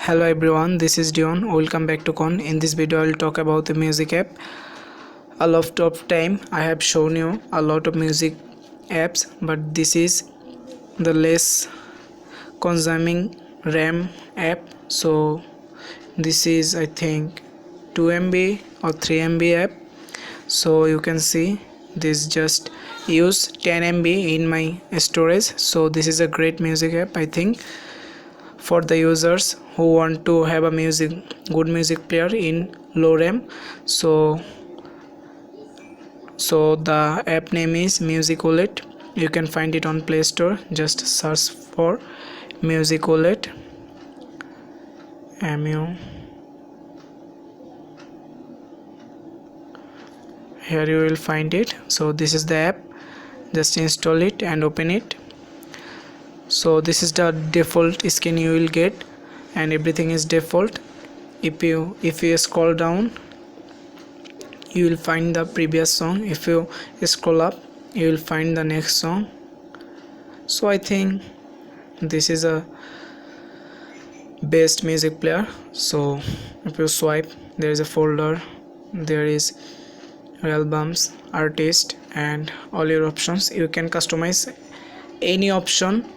Hello everyone, this is Dion. Welcome back to Con. In this video, I'll talk about the music app. A lot of time I have shown you a lot of music apps, but this is the less consuming RAM app. So this is I think 2 MB or 3 MB app. So you can see this just use 10 MB in my storage. So this is a great music app, I think, for the users who want to have a good music player in low RAM. So the app name is Musicolet. You can find it on Play Store. Just search for Musicolet. Here you will find it. So this is the app. Just install it and open it. So this is the default skin you will get, and everything is default. If you scroll down, you will find the previous song. If you scroll up, you will find the next song. So I think this is a best music player. So if you swipe, there is a folder, there is albums, artist, and all your options. You can customize any option.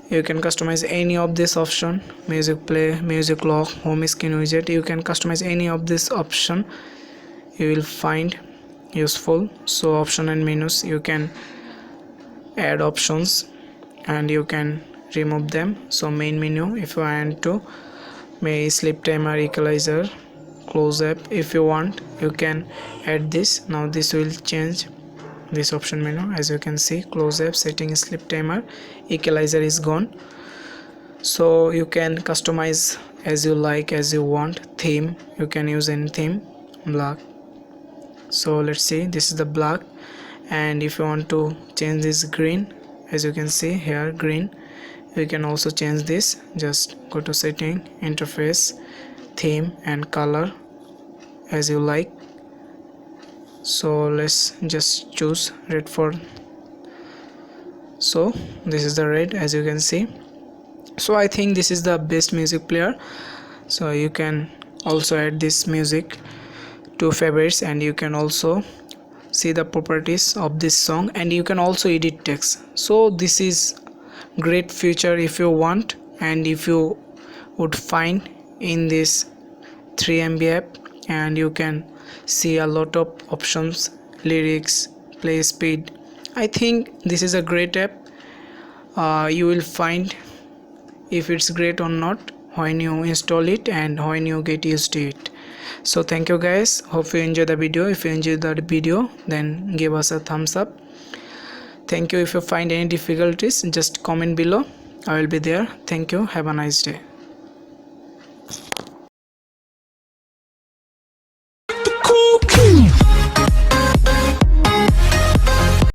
You can customize any of this option: music play, music lock, home screen widget. You can customize any of this option. You will find useful. So option and menus, you can add options and you can remove them. So main menu, if you want to, may sleep timer, equalizer, close app. If you want, you can add this. Now this will change this option menu. As you can see, close app, setting, sleep timer, equalizer is gone. So you can customize as you like, as you want. Theme, you can use any theme. Black. So let's see, this is the black. And if you want to change this green, as you can see here, green, you can also change this. Just go to setting, interface, theme, and color as you like. So let's just choose red for. So this is the red, as you can see. So I think this is the best music player. So you can also add this music to favorites, and you can also see the properties of this song, and you can also edit text. So this is great feature if you want, and if you would find in this 3 MB app, and you can see a lot of options, lyrics, play speed. I think this is a great app. You will find if it's great or not when you install it and when you get used to it. So thank you guys, hope you enjoy the video. If you enjoyed the video, then give us a thumbs up. Thank you. If you find any difficulties, just comment below. I will be there. Thank you. Have a nice day.